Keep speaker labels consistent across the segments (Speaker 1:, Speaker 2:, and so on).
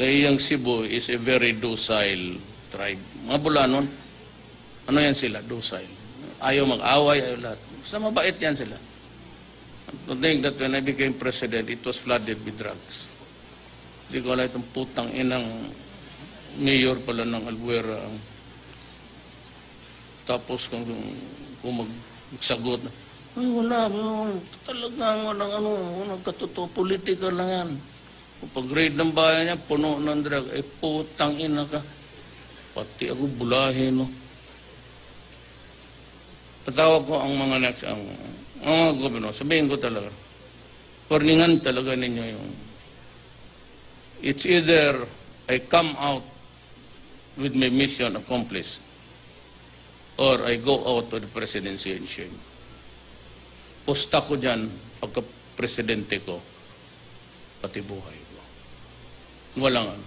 Speaker 1: Kaya yung Cebu is a very docile tribe. Mga Bulanon, ano yan sila? Docile. Ayaw mag-away, ayaw lahat. Basta mabait yan sila. To think that when I became president, it was flooded with drugs. Hindi ko alam itong putang inang mayor pala ng Albuera. Tapos kung magsagot, ay wala, talagang walang walang katotoo, political lang yan. Kung pag-grade ng bayan niya, puno ng drug, ay putang ina ka. Pati ako bulahin, no? Patawag ko ang mga next, ang mga gobernador, sabihin ko talaga, warningan talaga ninyo yung, it's either I come out with my mission accomplished, or I go out to the presidency in shame. Pusta ko dyan, pagka-presidente ko, pati buhay ko. Walang ano.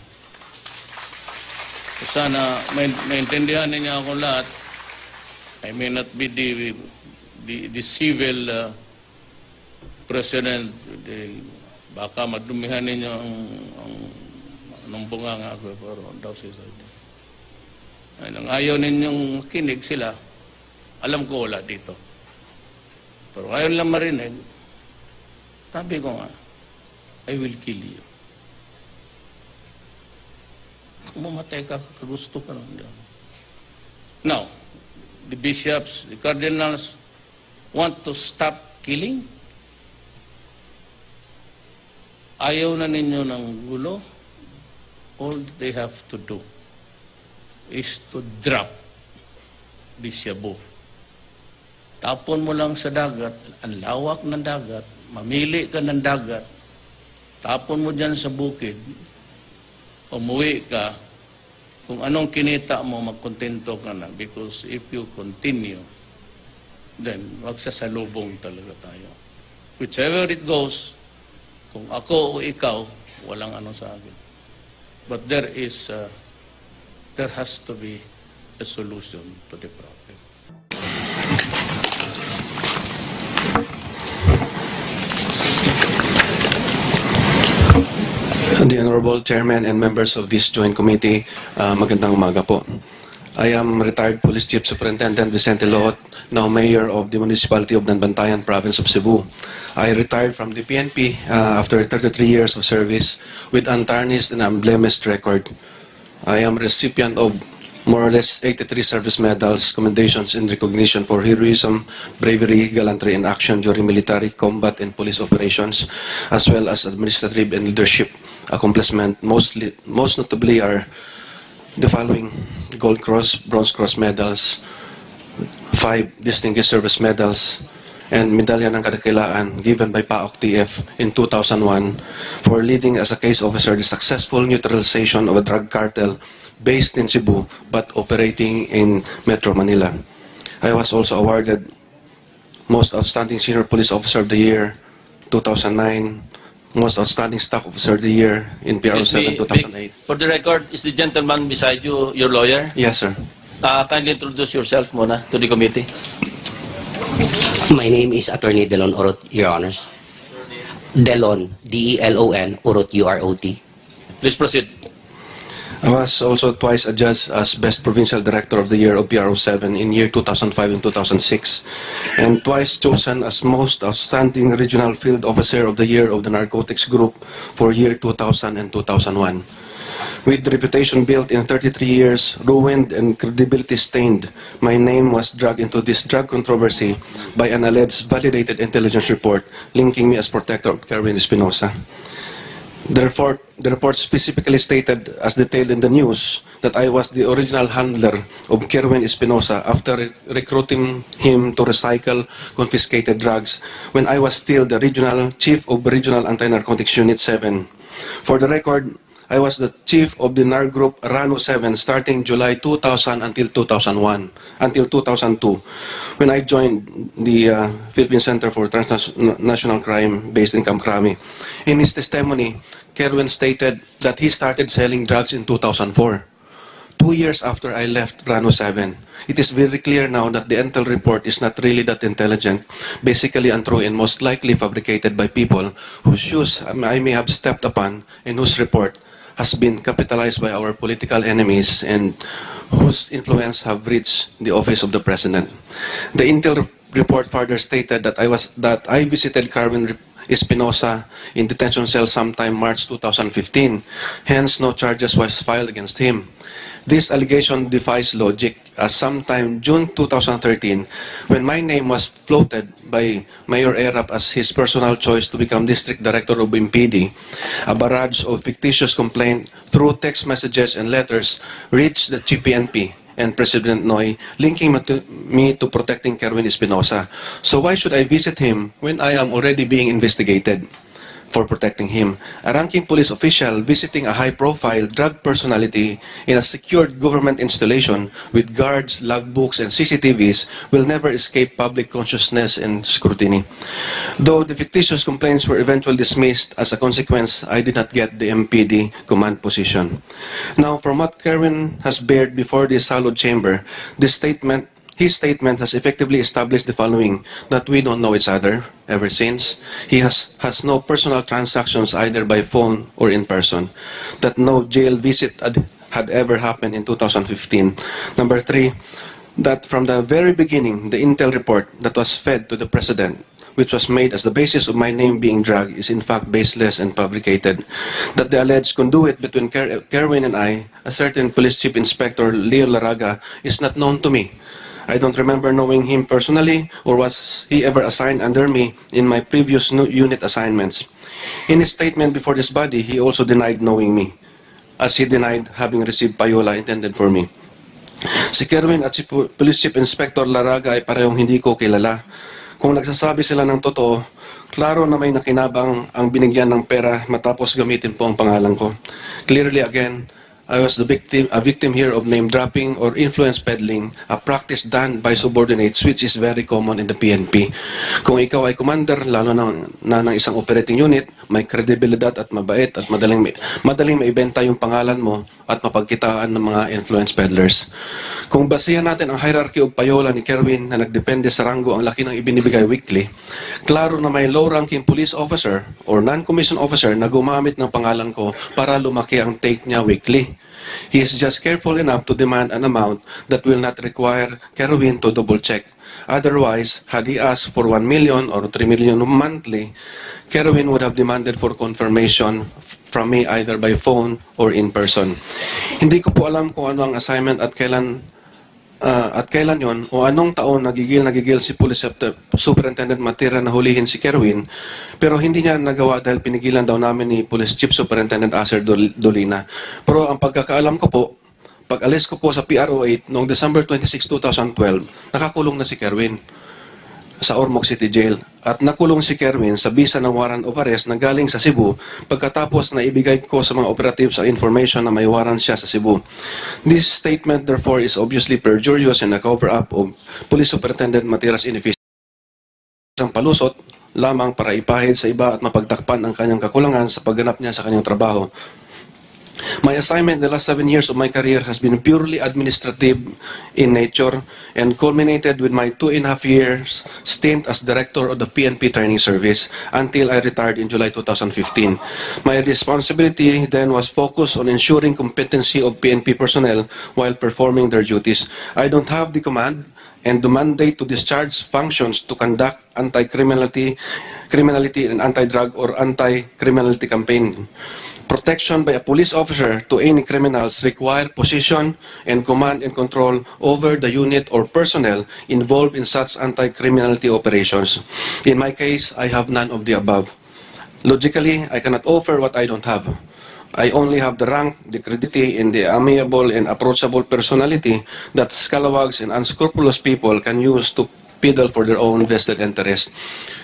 Speaker 1: Sana maintindihan niya ako lahat. I may not be the civil president. Baka madumihan ninyo ang bunganga ako. Pero daw siya. Nang ayaw ninyong kinig sila, alam ko wala dito. Pero ayaw lang marinig, sabi ko nga, I will kill you. Kung mamatay ka, gusto ka lang. Now, the bishops, the cardinals want to stop killing. Ayaw na ninyo ng gulo. All they have to do is to drop the Cebu. Tapon mo lang sa dagat, ang lawak ng dagat, mamili ka ng dagat, tapon mo dyan sa bukid, umuwi ka, kung anong kinita mo, magkontento ka na. Because if you continue, then magsasalubong talaga tayo. Whichever it goes, kung ako o ikaw, walang ano sa akin. But there has to be a solution to the problem.
Speaker 2: The Honorable Chairman and members of this joint committee, magandang umaga po. I am retired Police Chief Superintendent Vicente Loot, now Mayor of the Municipality of Banbantayan, Province of Cebu. I retired from the PNP after 33 years of service with untarnished and unblemished record. I am recipient of more or less 83 service medals, commendations, and recognition for heroism, bravery, gallantry, and action during military, combat, and police operations, as well as administrative and leadership accomplishment. Most notably are the following: Gold Cross, Bronze Cross medals, 5 Distinguished Service Medals, and Medalya ng Kadakilaan given by PAOK TF in 2001 for leading as a case officer the successful neutralization of a drug cartel based in Cebu but operating in Metro Manila. I was also awarded Most Outstanding Senior Police Officer of the Year 2009, Most Outstanding Staff Officer of the Year in PRO 7 2008.
Speaker 3: For the record, is the gentleman beside you your lawyer?
Speaker 2: Yes, sir.
Speaker 3: Kindly introduce yourself muna to the committee.
Speaker 4: My name is Attorney Delon Urot, Your Honors. Delon, D-E-L-O-N, Urot, U-R-O-T.
Speaker 3: Please proceed.
Speaker 2: I was also twice adjudged as Best Provincial Director of the Year of PRO 7 in year 2005 and 2006, and twice chosen as Most Outstanding Regional Field Officer of the Year of the Narcotics Group for year 2000 and 2001. With reputation built in 33 years, ruined and credibility stained, my name was dragged into this drug controversy by an alleged validated intelligence report linking me as protector of Kerwin Espinosa. The report specifically stated, as detailed in the news, that I was the original handler of Kerwin Espinosa after recruiting him to recycle confiscated drugs when I was still the regional chief of Regional Anti-Narcotics Unit 7. For the record, I was the chief of the NAR group Rano 7 starting July 2000 until 2002, when I joined the Philippine Center for Transnational Crime based in Camp Crame. In his testimony, Kerwin stated that he started selling drugs in 2004. 2 years after I left Rano 7. It is very clear now that the intel report is not really that intelligent, basically untrue and most likely fabricated by people whose shoes I may have stepped upon and whose report has been capitalized by our political enemies and whose influence have reached the office of the President. The Intel report further stated that I visited Carwin Espinosa in detention cell sometime March 2015. Hence, no charges was filed against him. This allegation defies logic, as sometime June 2013, when my name was floated by Mayor Erap as his personal choice to become District Director of MPD, a barrage of fictitious complaints through text messages and letters reached the GPNP and President Noy, linking me to protecting Kerwin Espinosa. So why should I visit him when I am already being investigated for protecting him? A ranking police official visiting a high-profile drug personality in a secured government installation with guards, logbooks, and CCTVs will never escape public consciousness and scrutiny. Though the fictitious complaints were eventually dismissed, as a consequence, I did not get the MPD command position. Now, from what Kerwin has bared before this hallowed chamber, his statement has effectively established the following: that we don't know each other ever since. He has no personal transactions either by phone or in person. That no jail visit had ever happened in 2015. Number 3, that from the very beginning, the Intel report that was fed to the President, which was made as the basis of my name being dragged, is in fact baseless and fabricated. That the alleged conduit between Kerwin and I, a certain Police Chief Inspector Leo Laraga, is not known to me. I don't remember knowing him personally, or was he ever assigned under me in my previous unit assignments. In his statement before this body, he also denied knowing me, as he denied having received payola intended for me. Si Kerwin at si Police Chief Inspector Laraga ay parehong hindi ko kilala. Kung nagsasabi sila ng totoo, klaro na may nakinabang ang binigyan ng pera matapos gamitin po ang pangalan ko. Clearly again, I was a victim here of name dropping or influence peddling, a practice done by subordinates which is very common in the PNP. Kung ikaw ay commander, lalo na ng isang operating unit, may kredibilidad at mabait at madaling maibenta yung pangalan mo at mapagkitaan ng mga influence peddlers. Kung basihan natin ang hierarchy of payola ni Kerwin na nagdepende sa ranggo ang laki ng ibinibigay weekly, klaro na may low-ranking police officer or non-commissioned officer na gumamit ng pangalan ko para lumaki ang take niya weekly. He is just careful enough to demand an amount that will not require Kerwin to double-check. Otherwise, had he asked for 1 million or 3 million monthly, Kerwin would have demanded for confirmation from me either by phone or in person. Hindi ko po alam kung ano ang assignment at kailan yon o anong taon nagigil si Police Superintendent Matira na hulihin si Kerwin, pero hindi niya nagawa dahil pinigilan daw namin ni Police Chief Superintendent Acer Dolina. Pero ang pagkakaalam ko po, pag alis ko po sa PRO8 noong December 26, 2012, nakakulong na si Kerwin sa Ormoc City Jail. At nakulong si Kerwin sa bisa ng warrant of arrest na galing sa Cebu pagkatapos na ibigay ko sa mga operatives ang information na may warrant siya sa Cebu. This statement therefore is obviously perjurious and a cover-up of Police Superintendent Matira's inefficiency. Isang palusot lamang para ipahid sa iba at mapagtakpan ang kanyang kakulangan sa pagganap niya sa kanyang trabaho. My assignment in the last 7 years of my career has been purely administrative in nature and culminated with my 2.5 years stint as director of the PNP Training Service until I retired in July 2015. My responsibility then was focused on ensuring competency of PNP personnel while performing their duties. I don't have the command and the mandate to discharge functions to conduct anti-criminality and anti-drug or anti-criminality campaign. Protection by a police officer to any criminals require position and command and control over the unit or personnel involved in such anti-criminality operations. In my case, I have none of the above. Logically, I cannot offer what I don't have. I only have the rank, the credibility, and the amiable and approachable personality that scalawags and unscrupulous people can use to peddle for their own vested interest.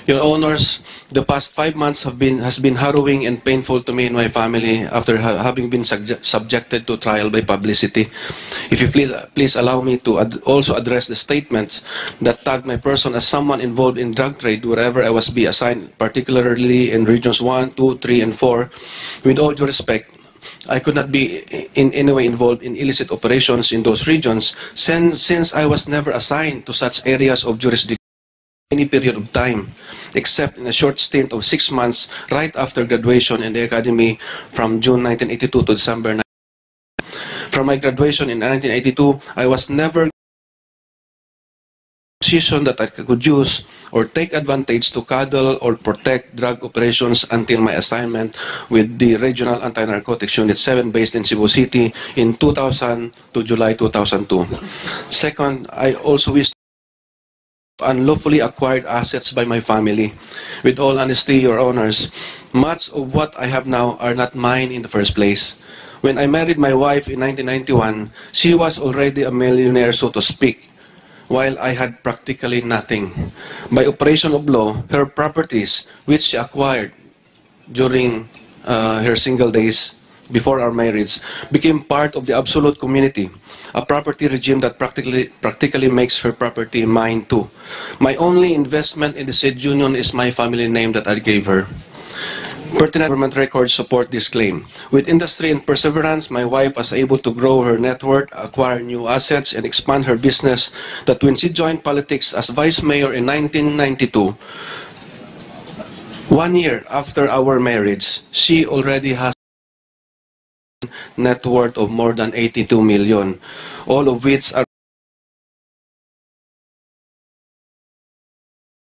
Speaker 2: Your Honors, the past 5 months has been harrowing and painful to me and my family after having been subjected to trial by publicity. If you please allow me to also address the statements that tag my person as someone involved in drug trade wherever I was be assigned, particularly in regions 1, 2, 3, and 4. With all due respect, I could not be in any way involved in illicit operations in those regions since I was never assigned to such areas of jurisdiction. any period of time, except in a short stint of 6 months right after graduation in the academy from June 1982 to December 19. From my graduation in 1982, I was never position that I could use or take advantage to cuddle or protect drug operations until my assignment with the Regional Anti-Narcotics Unit 7 based in Cebu City in 2000 to July 2002. Second, I also wish unlawfully acquired assets by my family. With all honesty, Your Honors, much of what I have now are not mine in the first place. When I married my wife in 1991, she was already a millionaire, so to speak, while I had practically nothing. By operation of law, her properties, which she acquired during her single days before our marriage, became part of the absolute community, a property regime that practically makes her property mine too. My only investment in the said union is my family name that I gave her. Pertinent government records support this claim. With industry and perseverance, my wife was able to grow her net worth, acquire new assets, and expand her business that when she joined politics as vice mayor in 1992, 1 year after our marriage, she already has net worth of more than 82 million, all of which are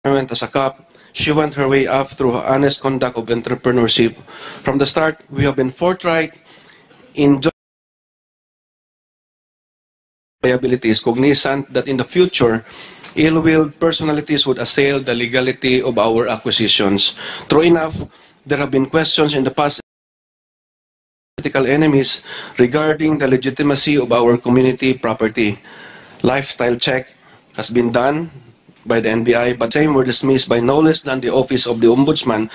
Speaker 2: as a cop. She went her way up through her honest conduct of entrepreneurship. From the start, we have been forthright in liabilities, cognizant that in the future, ill-willed personalities would assail the legality of our acquisitions. True enough, there have been questions in the past political enemies regarding the legitimacy of our community property. Lifestyle check has been done by the NBI, but same were dismissed by no less than the Office of the Ombudsman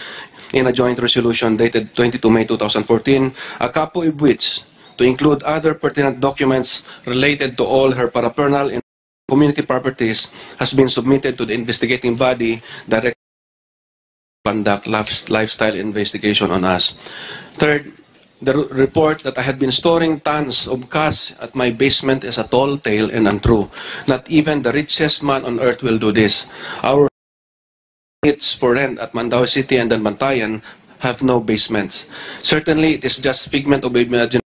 Speaker 2: in a joint resolution dated 22 May 2014, a copy of which, to include other pertinent documents related to all her paraphernalia in community properties, has been submitted to the investigating body directly to conduct lifestyle investigation on us. Third, the report that I had been storing tons of cash at my basement is a tall tale and untrue. Not even the richest man on earth will do this. Our units for rent at Mandaue City and Bantayan have no basements. Certainly, it is just figment of imagination.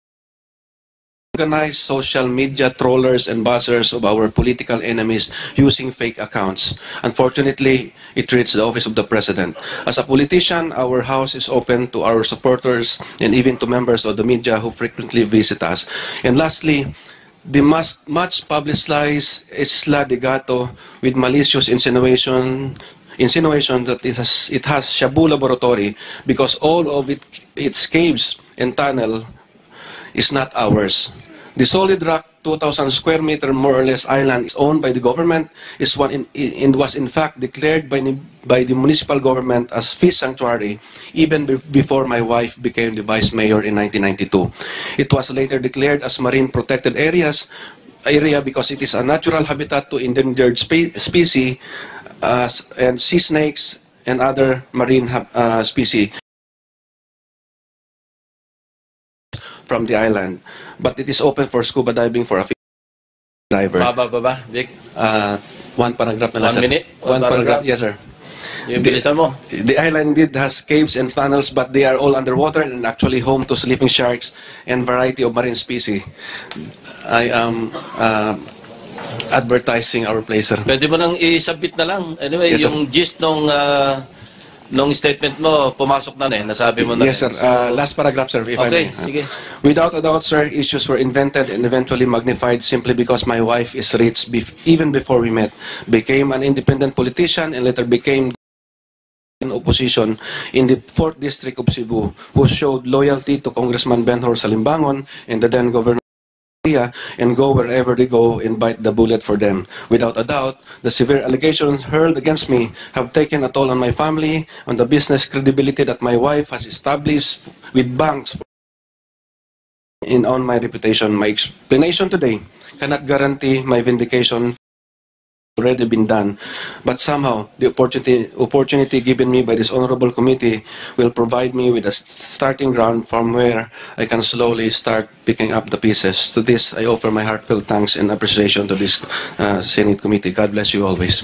Speaker 2: Organized social media trollers and buzzers of our political enemies using fake accounts. Unfortunately, it reached the office of the President. As a politician, our house is open to our supporters and even to members of the media who frequently visit us. And lastly, the much publicized Isla de Gato with malicious insinuation that it has Shabu Laboratory because all of its caves and tunnel is not ours. The solid rock 2,000 square meter more or less island is owned by the government, was in fact declared by the municipal government as Fish Sanctuary even before my wife became the vice mayor in 1992. It was later declared as marine protected area because it is a natural habitat to endangered species and sea snakes and other marine species from the island, but it is open for scuba diving for a diver.
Speaker 3: Vic.
Speaker 2: One paragraph na lang,
Speaker 3: 1
Speaker 2: sir.
Speaker 3: minute?
Speaker 2: One paragraph, yes, sir.
Speaker 3: Yung bilisan mo.
Speaker 2: The island indeed has caves and tunnels, but they are all underwater and actually home to sleeping sharks and variety of marine species. I am advertising our place, sir.
Speaker 3: Pwede mo nang i-submit na lang. Anyway,
Speaker 2: Yes, sir.
Speaker 3: yung gist nung statement mo, pumasok na nasabi mo na.
Speaker 2: Yes, sir. Last paragraph, sir, if I
Speaker 3: Okay,
Speaker 2: may.
Speaker 3: sige.
Speaker 2: Without a doubt, sir, issues were invented and eventually magnified simply because my wife is rich even before we met, became an independent politician, and later became in opposition in the 4th District of Cebu, who showed loyalty to Congressman Benhur Salimbangon and the then Governor and go wherever they go and bite the bullet for them. Without a doubt, the severe allegations hurled against me have taken a toll on my family, on the business credibility that my wife has established with banks, and on my reputation. My explanation today cannot guarantee my vindication already been done, but somehow the opportunity given me by this honorable committee will provide me with a starting ground from where I can slowly start picking up the pieces. To this, I offer my heartfelt thanks and appreciation to this Senate committee. God bless you always.